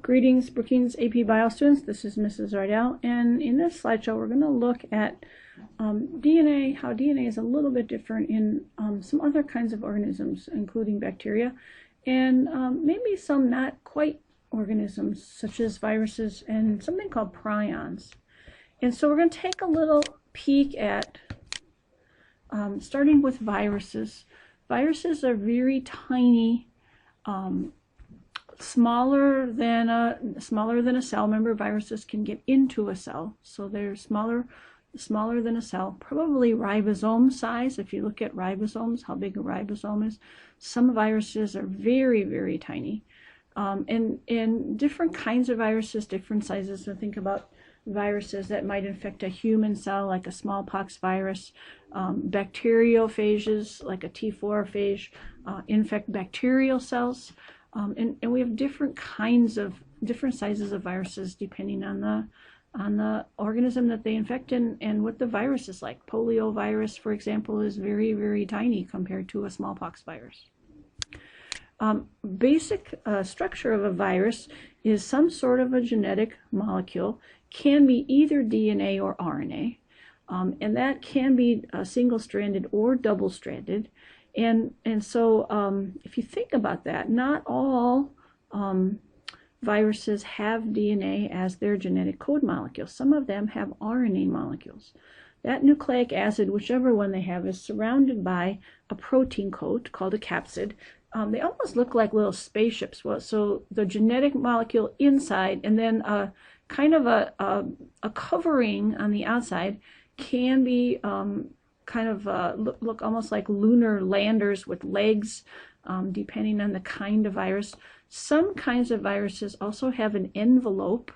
Greetings, Brookings AP Bio students. This is Mrs. Ardell, and in this slideshow we're going to look at DNA, how DNA is a little bit different in some other kinds of organisms, including bacteria, and maybe some not quite organisms, such as viruses and something called prions. And so we're going to take a little peek at starting with viruses. Viruses are very tiny, smaller than a cell. Remember, viruses can get into a cell, so they're smaller than a cell, probably ribosome size. If you look at ribosomes, how big a ribosome is, some viruses are very, very tiny. And different kinds of viruses, different sizes. So think about viruses that might infect a human cell, like a smallpox virus, bacterial phages, like a T4 phage, infect bacterial cells. And we have different sizes of viruses depending on the organism that they infect and what the virus is like. Polio virus, for example, is very, very tiny compared to a smallpox virus. Basic structure of a virus is some sort of a genetic molecule, can be either DNA or RNA, and that can be single-stranded or double-stranded. And so if you think about that, not all viruses have DNA as their genetic code molecule. Some of them have RNA molecules. That nucleic acid, whichever one they have, is surrounded by a protein coat called a capsid. They almost look like little spaceships. So the genetic molecule inside and then kind of a covering on the outside can be look almost like lunar landers with legs, depending on the kind of virus. Some kinds of viruses also have an envelope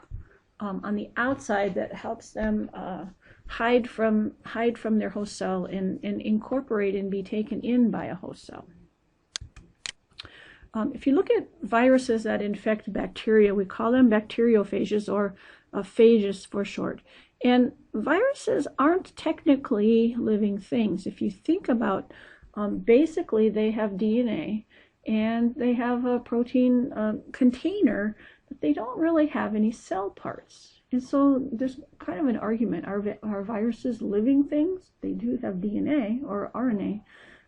on the outside that helps them hide from their host cell and incorporate and be taken in by a host cell. If you look at viruses that infect bacteria, we call them bacteriophages, or phages for short. And viruses aren't technically living things. If you think about, basically they have DNA and they have a protein container, but they don't really have any cell parts. And so there's kind of an argument. Are viruses living things? They do have DNA or RNA,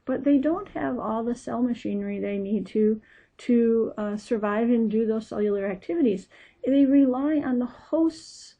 but they don't have all the cell machinery they need to survive and do those cellular activities. They rely on the host's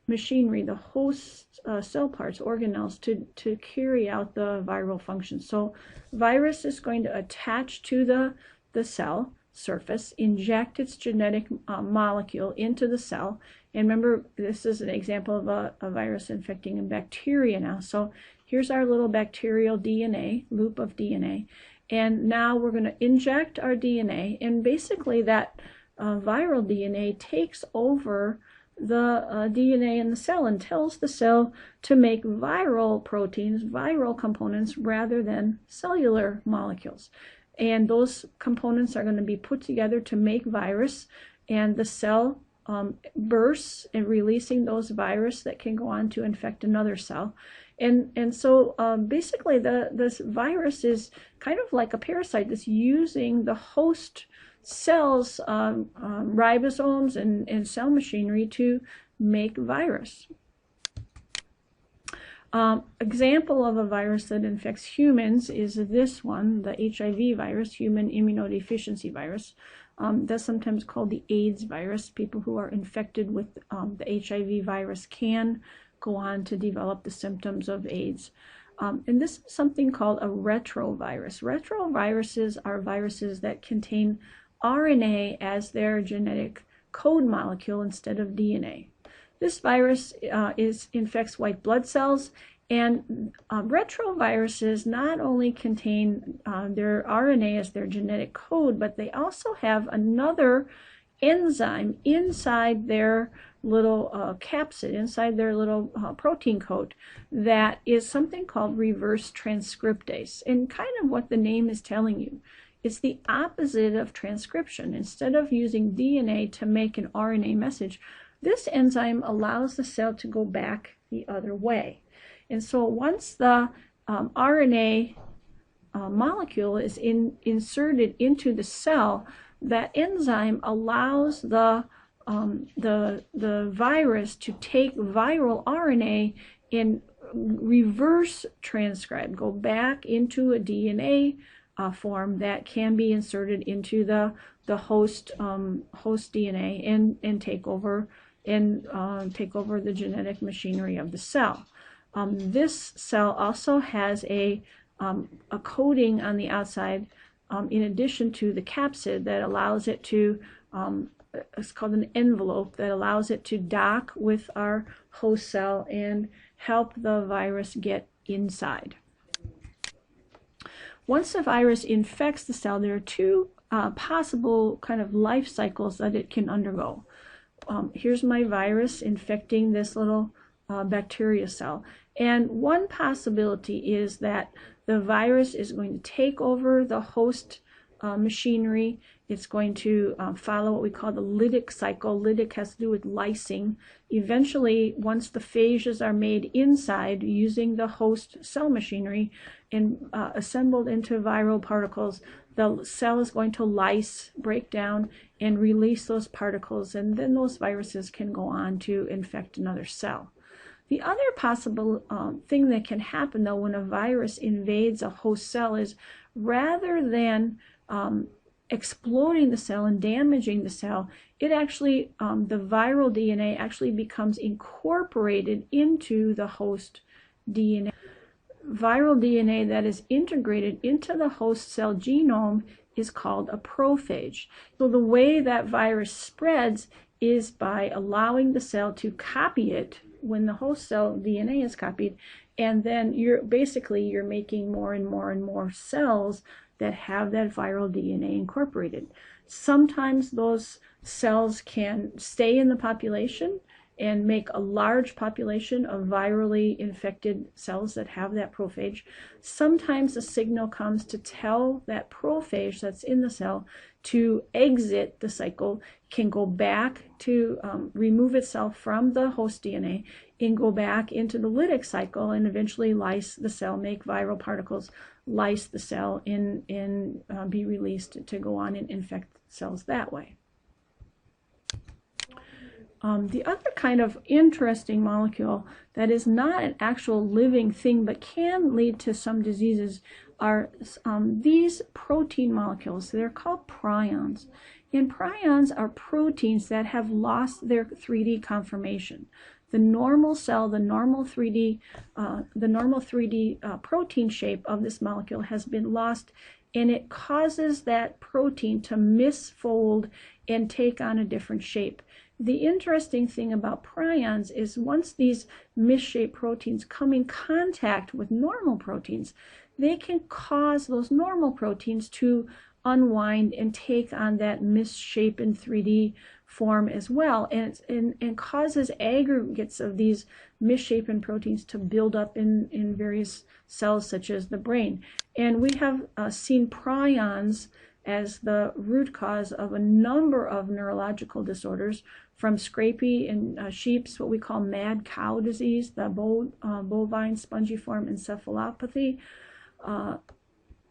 machinery, the host cell parts, organelles, to carry out the viral function. So virus is going to attach to the cell surface, inject its genetic molecule into the cell. And remember, this is an example of a virus infecting a bacteria now. So here's our little bacterial DNA, loop of DNA. And now we're going to inject our DNA, and basically that viral DNA takes over the DNA in the cell and tells the cell to make viral proteins, viral components, rather than cellular molecules. And those components are going to be put together to make virus, and the cell bursts and releasing those virus that can go on to infect another cell. And so basically this virus is kind of like a parasite that's using the host cells, ribosomes and cell machinery to make virus. Example of a virus that infects humans is this one, the HIV virus, human immunodeficiency virus. That's sometimes called the AIDS virus. People who are infected with the HIV virus can go on to develop the symptoms of AIDS. And this is something called a retrovirus. Retroviruses are viruses that contain RNA as their genetic code molecule instead of DNA. This virus infects white blood cells, and retroviruses not only contain their RNA as their genetic code, but they also have another enzyme inside their little capsid, inside their little protein coat, that is something called reverse transcriptase. And kind of what the name is telling you, it's the opposite of transcription. Instead of using DNA to make an RNA message, this enzyme allows the cell to go back the other way. And so once the RNA molecule is inserted into the cell, that enzyme allows the virus to take viral RNA and reverse transcribe, go back into a DNA form that can be inserted into the host DNA and take over the genetic machinery of the cell. This cell also has a coating on the outside, in addition to the capsid, that allows it to, it's called an envelope, that allows it to dock with our host cell and help the virus get inside. Once the virus infects the cell, there are two possible kind of life cycles that it can undergo. Here's my virus infecting this little bacteria cell. And one possibility is that the virus is going to take over the host machinery. It's going to follow what we call the lytic cycle. Lytic has to do with lysing. Eventually, once the phages are made inside using the host cell machinery and assembled into viral particles, the cell is going to lyse, break down, and release those particles, and then those viruses can go on to infect another cell. The other possible thing that can happen, though, when a virus invades a host cell is, rather than exploding the cell and damaging the cell, it actually, the viral DNA actually becomes incorporated into the host DNA. Viral DNA that is integrated into the host cell genome is called a prophage. So the way that virus spreads is by allowing the cell to copy it when the host cell DNA is copied, and then you're making more and more and more cells that have that viral DNA incorporated. Sometimes those cells can stay in the population and make a large population of virally infected cells that have that prophage. Sometimes a signal comes to tell that prophage that's in the cell to exit the cycle, can go back to remove itself from the host DNA and go back into the lytic cycle and eventually lyse the cell, make viral particles, lyse the cell, and be released to go on and infect cells that way. The other kind of interesting molecule that is not an actual living thing but can lead to some diseases are these protein molecules. They're called prions. And prions are proteins that have lost their 3D conformation. The normal cell, the normal 3D protein shape of this molecule has been lost, and it causes that protein to misfold and take on a different shape. The interesting thing about prions is once these misshaped proteins come in contact with normal proteins, they can cause those normal proteins to unwind and take on that misshapen 3D form as well, and causes aggregates of these misshapen proteins to build up in various cells such as the brain. And we have seen prions as the root cause of a number of neurological disorders, from scrapie in sheep's, what we call mad cow disease, the bovine spongiform encephalopathy.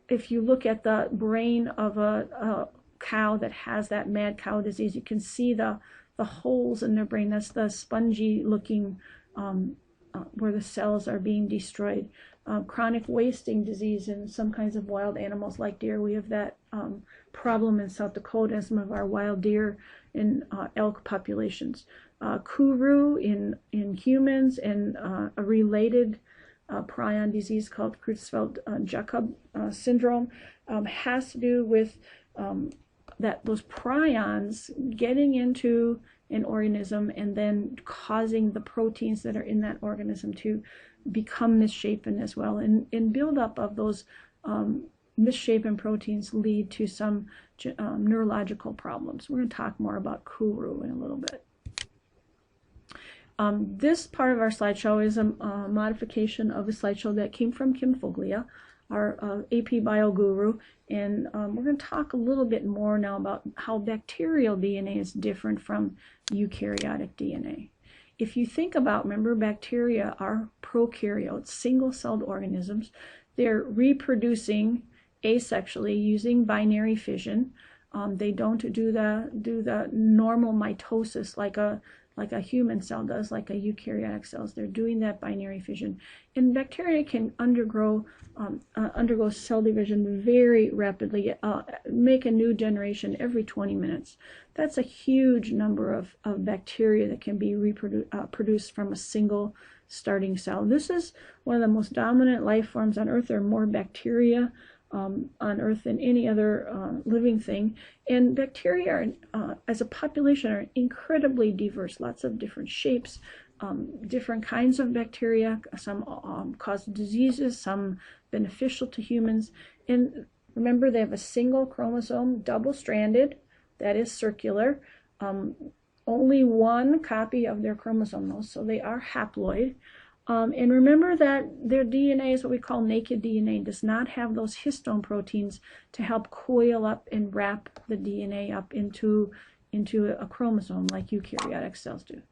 If you look at the brain of a cow that has that mad cow disease, you can see the holes in their brain. That's the spongy looking where the cells are being destroyed. Chronic wasting disease in some kinds of wild animals like deer. We have that problem in South Dakota in some of our wild deer and elk populations. Kuru in humans, and a related prion disease called Creutzfeldt-Jakob syndrome has to do with those prions getting into an organism and then causing the proteins that are in that organism to become misshapen as well, and buildup of those misshapen proteins lead to some neurological problems. We're going to talk more about Kuru in a little bit. This part of our slideshow is a modification of a slideshow that came from Kim Foglia, our AP Bio guru, and we're going to talk a little bit more now about how bacterial DNA is different from eukaryotic DNA. If you think about, remember, bacteria are prokaryotes, single-celled organisms. They're reproducing asexually using binary fission. They don't do the normal mitosis like a human cell does, like a eukaryotic cells. They're doing that binary fission. And bacteria can undergo cell division very rapidly, make a new generation every 20 minutes. That's a huge number of bacteria that can be produced from a single starting cell. This is one of the most dominant life forms on Earth. There are more bacteria on Earth than any other living thing. And bacteria are, as a population, are incredibly diverse, lots of different shapes, different kinds of bacteria. Some cause diseases, some beneficial to humans. And remember, they have a single chromosome, double-stranded, that is circular. Only one copy of their chromosome, though, so they are haploid. And remember that their DNA is what we call naked DNA, does not have those histone proteins to help coil up and wrap the DNA up into a chromosome like eukaryotic cells do.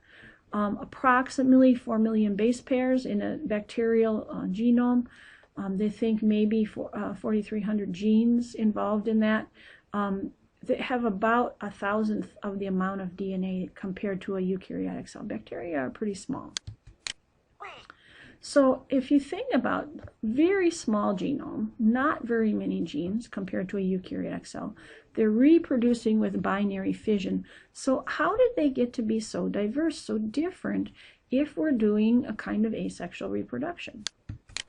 Approximately 4 million base pairs in a bacterial genome. They think maybe 4,300 genes involved in that. They have about 1,000th of the amount of DNA compared to a eukaryotic cell. Bacteria are pretty small. So if you think about very small genome, not very many genes compared to a eukaryotic cell, they're reproducing with binary fission. So how did they get to be so diverse, so different, if we're doing a kind of asexual reproduction?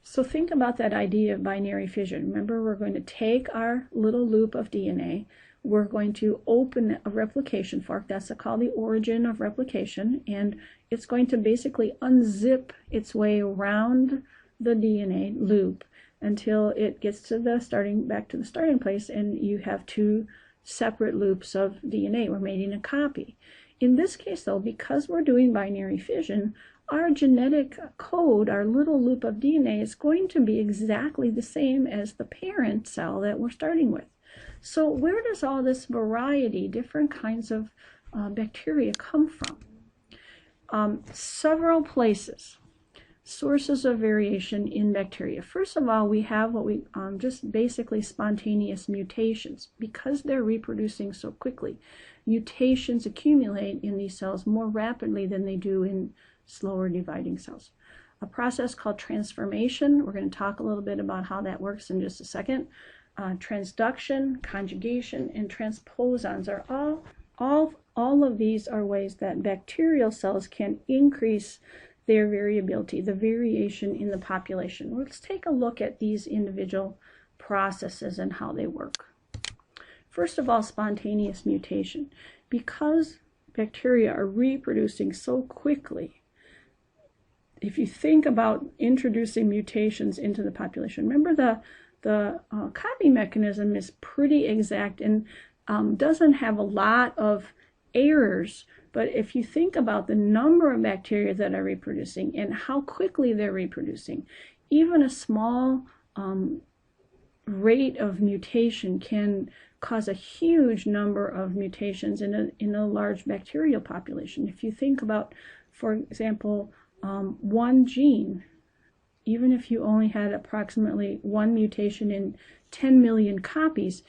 So think about that idea of binary fission. Remember, we're going to take our little loop of DNA, we're going to open a replication fork. That's called the origin of replication, and it's going to basically unzip its way around the DNA loop until it gets to back to the starting place, and you have two separate loops of DNA. We're making a copy. In this case, though, because we're doing binary fission, our genetic code, our little loop of DNA, is going to be exactly the same as the parent cell that we're starting with. So where does all this variety, different kinds of bacteria come from? Several places, sources of variation in bacteria. First of all, we have what we just basically spontaneous mutations. Because they're reproducing so quickly, mutations accumulate in these cells more rapidly than they do in slower dividing cells. A process called transformation. We're going to talk a little bit about how that works in just a second. Transduction, conjugation, and transposons are all of these are ways that bacterial cells can increase their variability, the variation in the population. Let's take a look at these individual processes and how they work. First of all, spontaneous mutation. Because bacteria are reproducing so quickly, if you think about introducing mutations into the population, remember the copy mechanism is pretty exact and doesn't have a lot of errors. But if you think about the number of bacteria that are reproducing and how quickly they're reproducing, even a small rate of mutation can cause a huge number of mutations in a large bacterial population. If you think about, for example, one gene, even if you only had approximately one mutation in 10 million copies,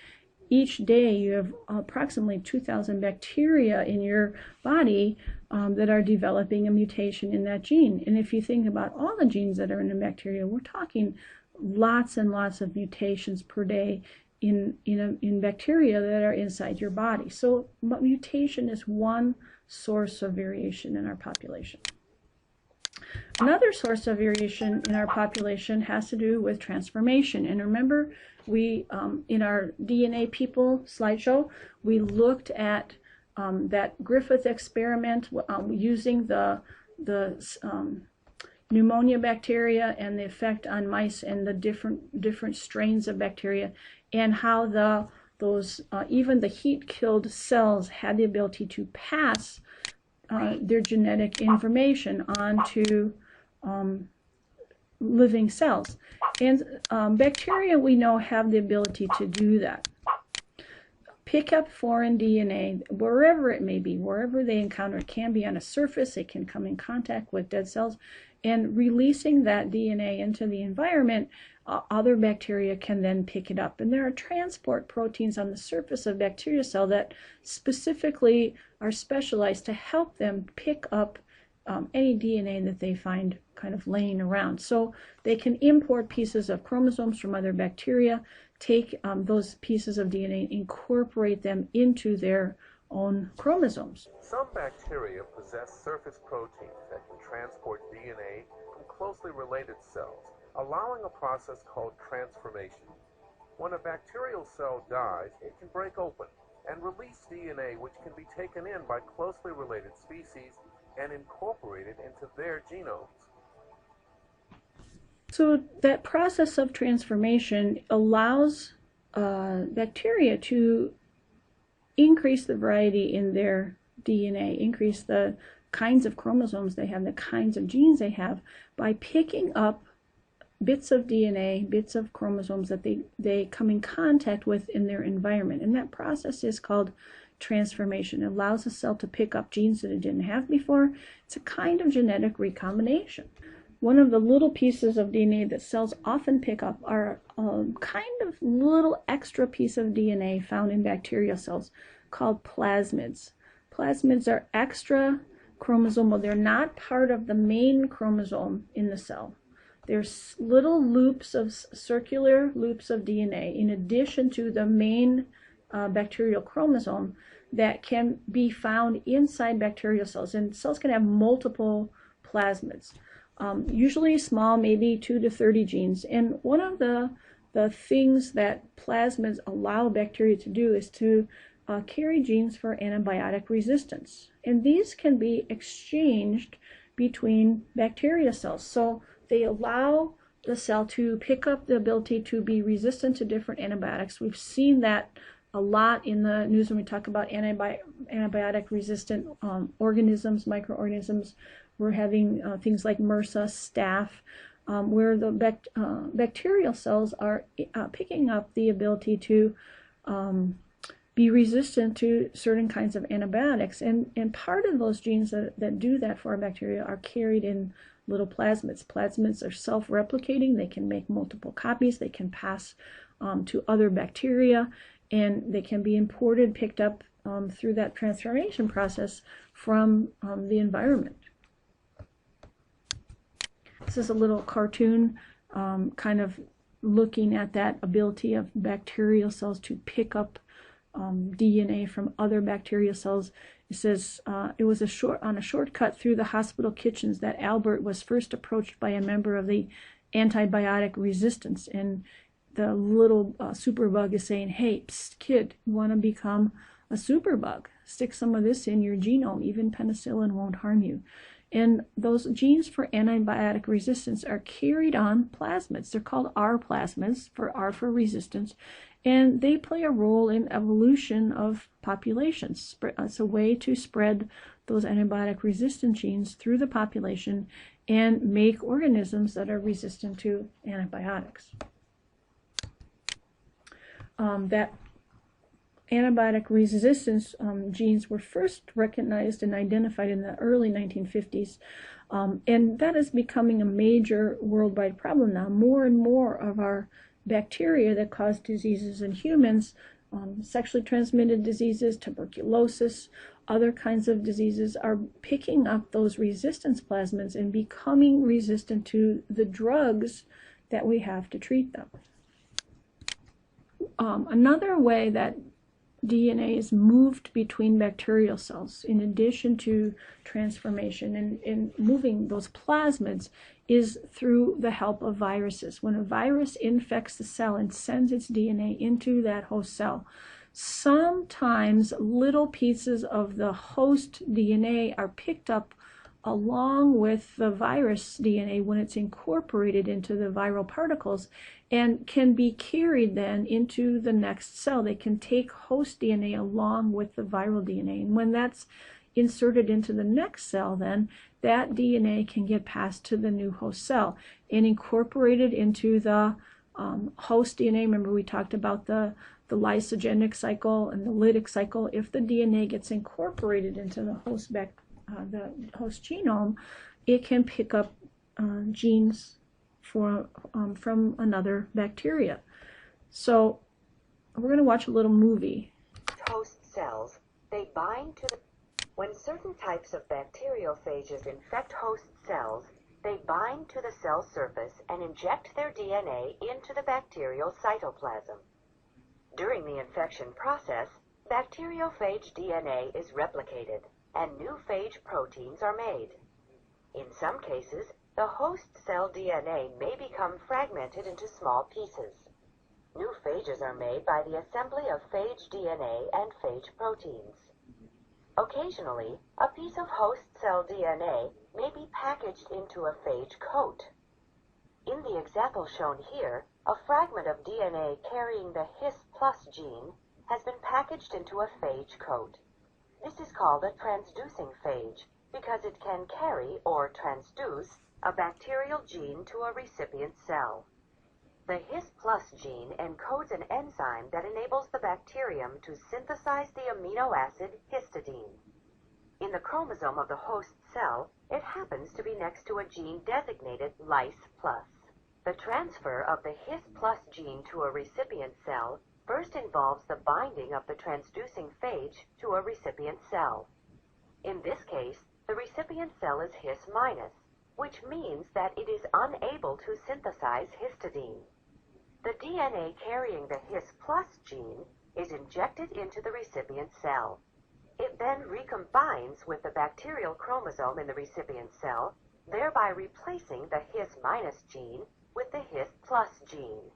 each day you have approximately 2,000 bacteria in your body that are developing a mutation in that gene. And if you think about all the genes that are in a bacteria, we're talking lots and lots of mutations per day in bacteria that are inside your body. So mutation is one source of variation in our population. Another source of variation in our population has to do with transformation. And remember, we in our DNA people slideshow, we looked at that Griffith experiment using the pneumonia bacteria and the effect on mice and the different strains of bacteria, and how even the heat-killed cells had the ability to pass their genetic information onto living cells. And bacteria, we know, have the ability to do that. Pick up foreign DNA, wherever it may be, wherever they encounter it. Can be on a surface, it can come in contact with dead cells, and releasing that DNA into the environment other bacteria can then pick it up. And there are transport proteins on the surface of bacterial cell that specifically are specialized to help them pick up any DNA that they find kind of laying around. So they can import pieces of chromosomes from other bacteria, take those pieces of DNA, incorporate them into their own chromosomes. Some bacteria possess surface proteins that can transport DNA from closely related cells, allowing a process called transformation. When a bacterial cell dies, it can break open and release DNA which can be taken in by closely related species and incorporated into their genomes. So that process of transformation allows bacteria to increase the variety in their DNA, increase the kinds of chromosomes they have, the kinds of genes they have, by picking up bits of DNA, bits of chromosomes that they come in contact with in their environment. And that process is called transformation. It allows a cell to pick up genes that it didn't have before. It's a kind of genetic recombination. One of the little pieces of DNA that cells often pick up are kind of little extra piece of DNA found in bacterial cells called plasmids. Plasmids are extra chromosomal. They're not part of the main chromosome in the cell. There's little loops of circular loops of DNA in addition to the main bacterial chromosome that can be found inside bacterial cells. And cells can have multiple plasmids. Usually small, maybe 2 to 30 genes. And one of the things that plasmids allow bacteria to do is to carry genes for antibiotic resistance. And these can be exchanged between bacterial cells. So they allow the cell to pick up the ability to be resistant to different antibiotics. We've seen that a lot in the news when we talk about antibiotic resistant organisms, microorganisms. We're having things like MRSA, staph, where the bacterial cells are picking up the ability to be resistant to certain kinds of antibiotics. And part of those genes that do that for our bacteria are carried in little plasmids. Plasmids are self-replicating. They can make multiple copies. They can pass to other bacteria, and they can be imported, picked up through that transformation process from the environment. This is a little cartoon kind of looking at that ability of bacterial cells to pick up DNA from other bacterial cells. It says it was on a shortcut through the hospital kitchens that Albert was first approached by a member of the antibiotic resistance. And the little superbug is saying, "Hey, psst, kid, you want to become a superbug? Stick some of this in your genome. Even penicillin won't harm you." And those genes for antibiotic resistance are carried on plasmids. They're called R plasmids, R for resistance, and they play a role in evolution of populations. It's a way to spread those antibiotic resistant genes through the population and make organisms that are resistant to antibiotics. That antibiotic resistance genes were first recognized and identified in the early 1950s, and that is becoming a major worldwide problem now. More and more of our bacteria that cause diseases in humans, sexually transmitted diseases, tuberculosis, other kinds of diseases, are picking up those resistance plasmids and becoming resistant to the drugs that we have to treat them. Another way that DNA is moved between bacterial cells, in addition to transformation and moving those plasmids, is through the help of viruses. When a virus infects the cell and sends its DNA into that host cell, sometimes little pieces of the host DNA are picked up along with the virus DNA when it's incorporated into the viral particles, and can be carried then into the next cell. They can take host DNA along with the viral DNA, and when that's inserted into the next cell, then that DNA can get passed to the new host cell and incorporated into the host DNA. Remember, we talked about the lysogenic cycle and the lytic cycle. If the DNA gets incorporated into the host genome, it can pick up genes from another bacteria. So we're going to watch a little movie. Host cells, they bind to the... When certain types of bacteriophages infect host cells, they bind to the cell surface and inject their DNA into the bacterial cytoplasm. During the infection process, bacteriophage DNA is replicated, and new phage proteins are made. In some cases, the host cell DNA may become fragmented into small pieces. New phages are made by the assembly of phage DNA and phage proteins. Occasionally, a piece of host cell DNA may be packaged into a phage coat. In the example shown here, a fragment of DNA carrying the His+ gene has been packaged into a phage coat. This is called a transducing phage because it can carry or transduce a bacterial gene to a recipient cell. The His+ gene encodes an enzyme that enables the bacterium to synthesize the amino acid histidine. In the chromosome of the host cell, it happens to be next to a gene designated Lys+. The transfer of the His+ gene to a recipient cell first involves the binding of the transducing phage to a recipient cell. In this case, the recipient cell is His-, which means that it is unable to synthesize histidine. The DNA carrying the His+ gene is injected into the recipient cell. It then recombines with the bacterial chromosome in the recipient cell, thereby replacing the His- gene with the His+ gene.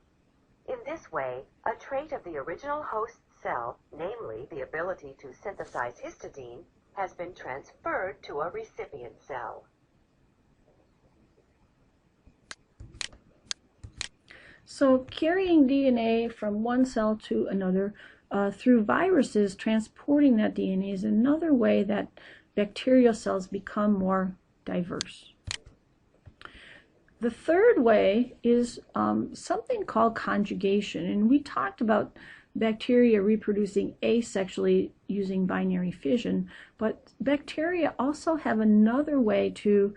In this way, a trait of the original host cell, namely the ability to synthesize histidine, has been transferred to a recipient cell. So carrying DNA from one cell to another through viruses, transporting that DNA is another way that bacterial cells become more diverse. The third way is something called conjugation, and we talked about bacteria reproducing asexually using binary fission, but bacteria also have another way to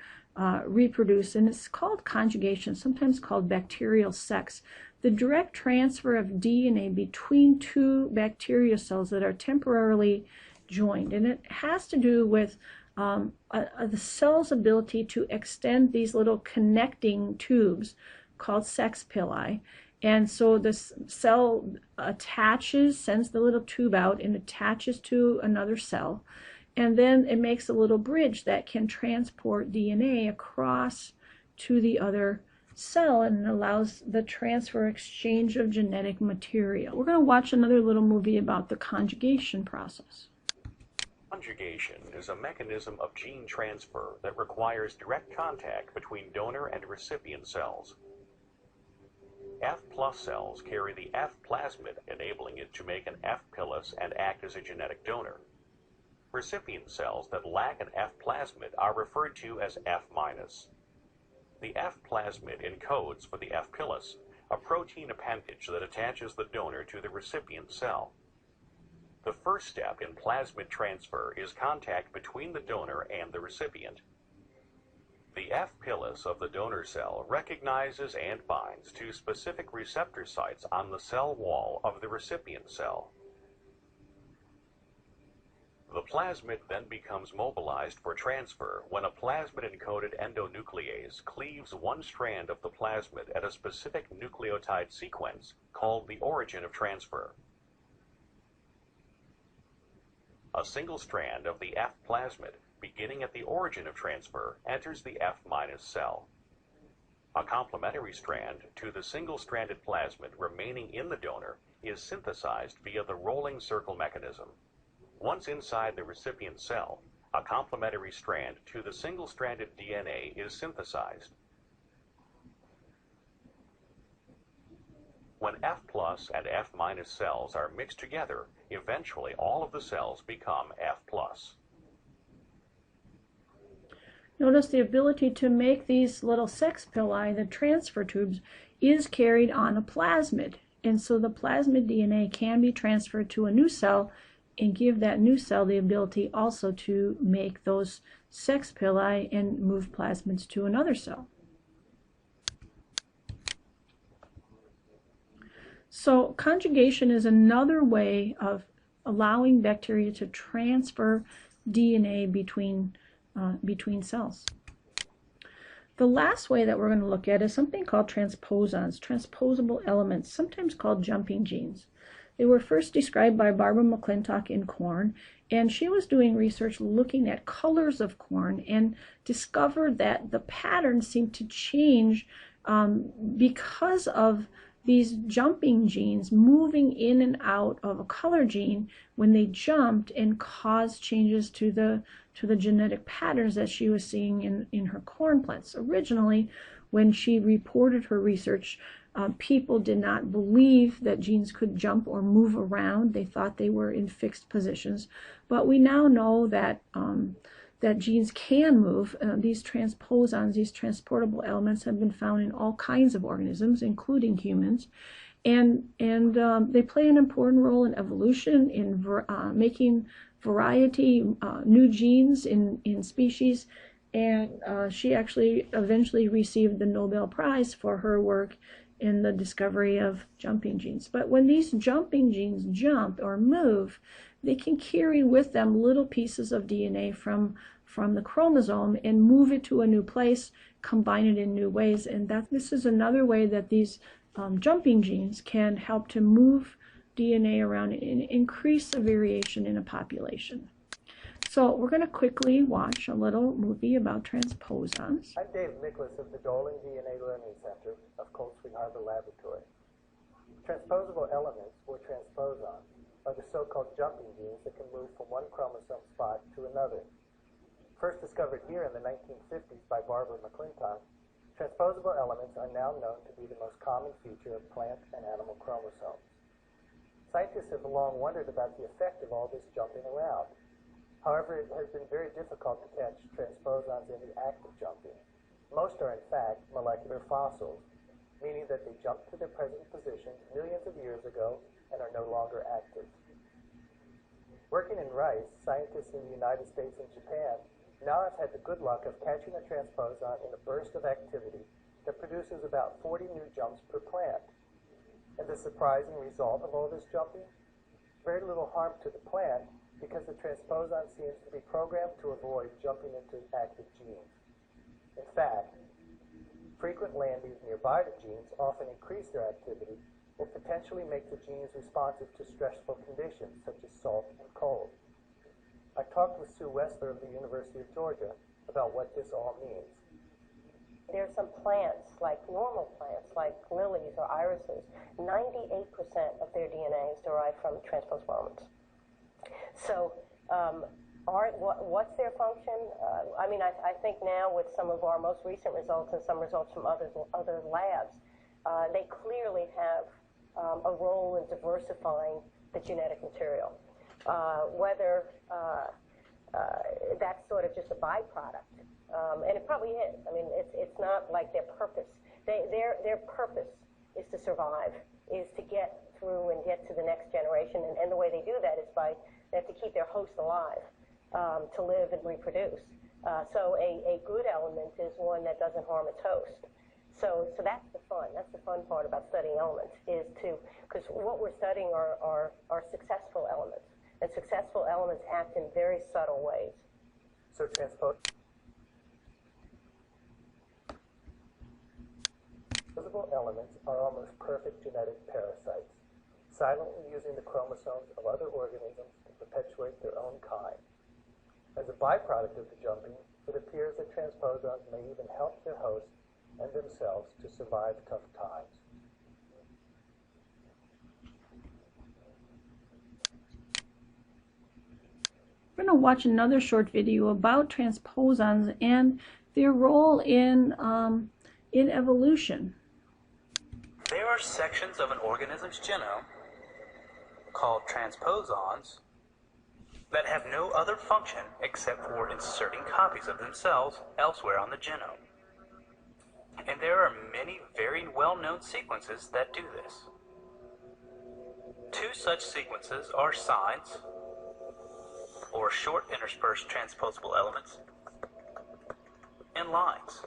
reproduce, and it's called conjugation, sometimes called bacterial sex. The direct transfer of DNA between two bacterial cells that are temporarily joined, and it has to do with the cell's ability to extend these little connecting tubes called sex pilli. And so the cell attaches, sends the little tube out and attaches to another cell. And then it makes a little bridge that can transport DNA across to the other cell and allows the transfer exchange of genetic material. We're going to watch another little movie about the conjugation process. Conjugation is a mechanism of gene transfer that requires direct contact between donor and recipient cells. F+ cells carry the F plasmid, enabling it to make an F pillis and act as a genetic donor. Recipient cells that lack an F plasmid are referred to as F-. The F plasmid encodes for the F pillis, a protein appendage that attaches the donor to the recipient cell. The first step in plasmid transfer is contact between the donor and the recipient. The F pillis of the donor cell recognizes and binds to specific receptor sites on the cell wall of the recipient cell. The plasmid then becomes mobilized for transfer when a plasmid-encoded endonuclease cleaves one strand of the plasmid at a specific nucleotide sequence called the origin of transfer. A single strand of the F plasmid, beginning at the origin of transfer, enters the F- cell. A complementary strand to the single-stranded plasmid remaining in the donor is synthesized via the rolling circle mechanism. Once inside the recipient cell, a complementary strand to the single-stranded DNA is synthesized. When F+ and F- cells are mixed together, eventually all of the cells become F+. Notice the ability to make these little sex pilli, the transfer tubes, is carried on a plasmid. And so the plasmid DNA can be transferred to a new cell and give that new cell the ability also to make those sex pilli and move plasmids to another cell. So conjugation is another way of allowing bacteria to transfer DNA between cells. The last way that we're going to look at is something called transposons, transposable elements, sometimes called jumping genes. They were first described by Barbara McClintock in corn, and she was doing research looking at colors of corn and discovered that the patterns seemed to change because of these jumping genes moving in and out of a color gene when they jumped and caused changes to the genetic patterns that she was seeing in her corn plants. Originally, when she reported her research, people did not believe that genes could jump or move around. They thought they were in fixed positions. But we now know that that genes can move. These transposons, these transportable elements, have been found in all kinds of organisms, including humans. And they play an important role in evolution, in making variety, new genes in species. And she actually eventually received the Nobel Prize for her work in the discovery of jumping genes. But when these jumping genes jump or move, they can carry with them little pieces of DNA from the chromosome and move it to a new place, combine it in new ways. And this is another way that these jumping genes can help to move DNA around and increase the variation in a population. So we're going to quickly watch a little movie about transposons. I'm Dave Nicholas of the Dolan DNA Learning Center of Cold Spring Harbor Laboratory. Transposable elements, or transposons, are the so-called jumping genes that can move from one chromosome spot to another. First discovered here in the 1950s by Barbara McClintock, transposable elements are now known to be the most common feature of plant and animal chromosomes. Scientists have long wondered about the effect of all this jumping around. However, it has been very difficult to catch transposons in the act of jumping. Most are, in fact, molecular fossils, meaning that they jumped to their present positions millions of years ago and are no longer active. Working in rice, scientists in the United States and Japan now have had the good luck of catching a transposon in a burst of activity that produces about 40 new jumps per plant. And the surprising result of all this jumping? Very little harm to the plant, because the transposon seems to be programmed to avoid jumping into active genes. In fact, frequent landings nearby the genes often increase their activity or potentially make the genes responsive to stressful conditions such as salt and cold. I talked with Sue Wessler of the University of Georgia about what this all means. There are some plants, like normal plants, like lilies or irises, 98% of their DNA is derived from transposable elements. So what's their function? I think now with some of our most recent results and some results from other labs, they clearly have a role in diversifying the genetic material. Whether that's sort of just a byproduct, and it probably is. I mean, it's not like their purpose. Their purpose is to survive, is to get through and get to the next generation, and the way they do that is by they have to keep their host alive to live and reproduce. So a good element is one that doesn't harm its host. So that's the fun. That's the fun part about studying elements, is because what we're studying are successful elements. And successful elements act in very subtle ways. So transposable elements are almost perfect genetic parasites, silently using the chromosomes of other organisms to perpetuate their own kind. As a byproduct of the jumping, it appears that transposons may even help their host and themselves to survive tough times. We're going to watch another short video about transposons and their role in evolution. There are sections of an organism's genome called transposons that have no other function except for inserting copies of themselves elsewhere on the genome. And there are many very well-known sequences that do this. Two such sequences are sides, or short interspersed transposable elements, and lines,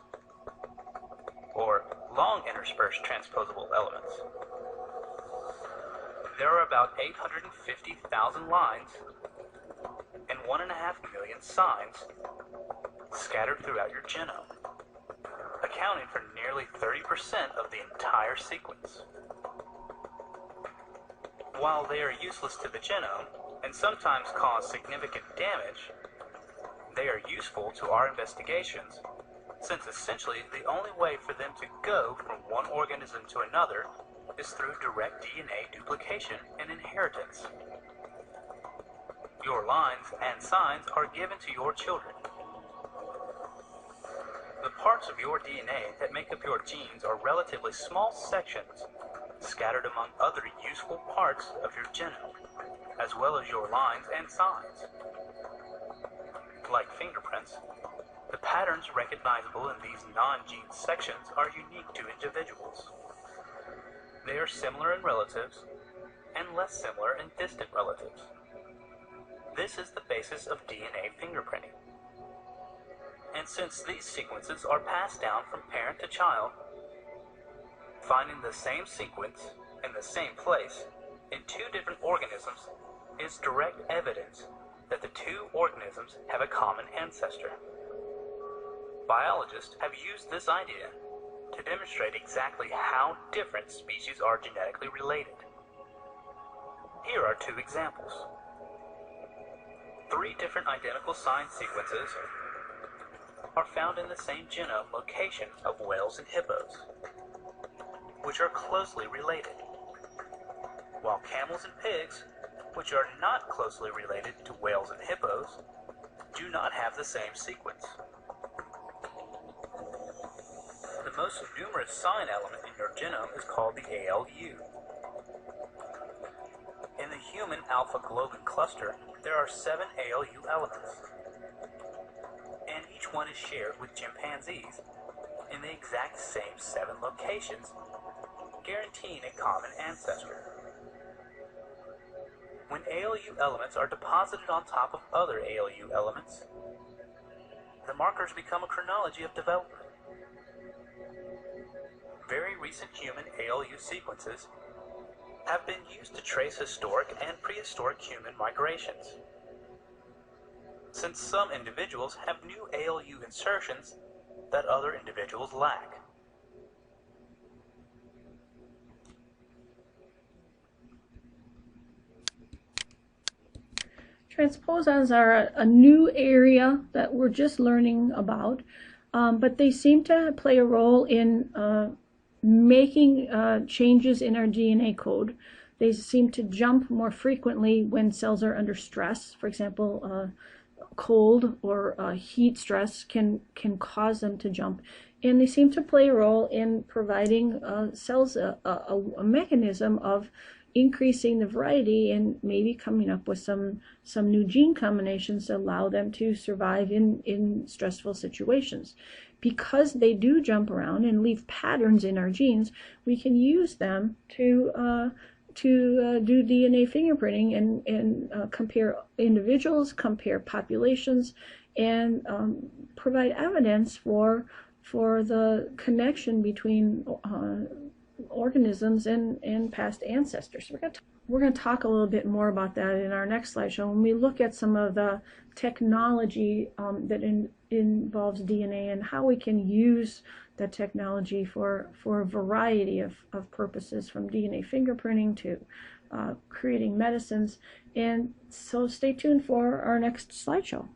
or long interspersed transposable elements. there are about 850,000 lines and 1.5 million signs scattered throughout your genome, accounting for nearly 30% of the entire sequence. While they are useless to the genome and sometimes cause significant damage, they are useful to our investigations, since essentially the only way for them to go from one organism to another is through direct DNA duplication and inheritance. Your lines and signs are given to your children. The parts of your DNA that make up your genes are relatively small sections scattered among other useful parts of your genome, as well as your lines and signs. Like fingerprints, the patterns recognizable in these non-gene sections are unique to individuals. They are similar in relatives and less similar in distant relatives. This is the basis of DNA fingerprinting. And since these sequences are passed down from parent to child, finding the same sequence in the same place in two different organisms is direct evidence that the two organisms have a common ancestor. Biologists have used this idea to demonstrate exactly how different species are genetically related. Here are two examples. 3 different identical sign sequences are found in the same genome location of whales and hippos, which are closely related, while camels and pigs, which are not closely related to whales and hippos, do not have the same sequence. The most numerous sign element in your genome is called the ALU. In the human alpha-globin cluster, there are 7 ALU elements, and each one is shared with chimpanzees in the exact same 7 locations, guaranteeing a common ancestor. When ALU elements are deposited on top of other ALU elements, the markers become a chronology of development. Very recent human ALU sequences have been used to trace historic and prehistoric human migrations, since some individuals have new ALU insertions that other individuals lack. Transposons are a new area that we're just learning about, but they seem to play a role in making changes in our DNA code. They seem to jump more frequently when cells are under stress. For example, cold or heat stress can cause them to jump. And they seem to play a role in providing cells a mechanism of increasing the variety and maybe coming up with some new gene combinations that allow them to survive in stressful situations. Because they do jump around and leave patterns in our genes, we can use them to do DNA fingerprinting and compare individuals, compare populations, and provide evidence for the connection between organisms and past ancestors. We're going to talk a little bit more about that in our next slideshow when we look at some of the technology that involves DNA and how we can use that technology for a variety of purposes, from DNA fingerprinting to creating medicines. And so stay tuned for our next slideshow.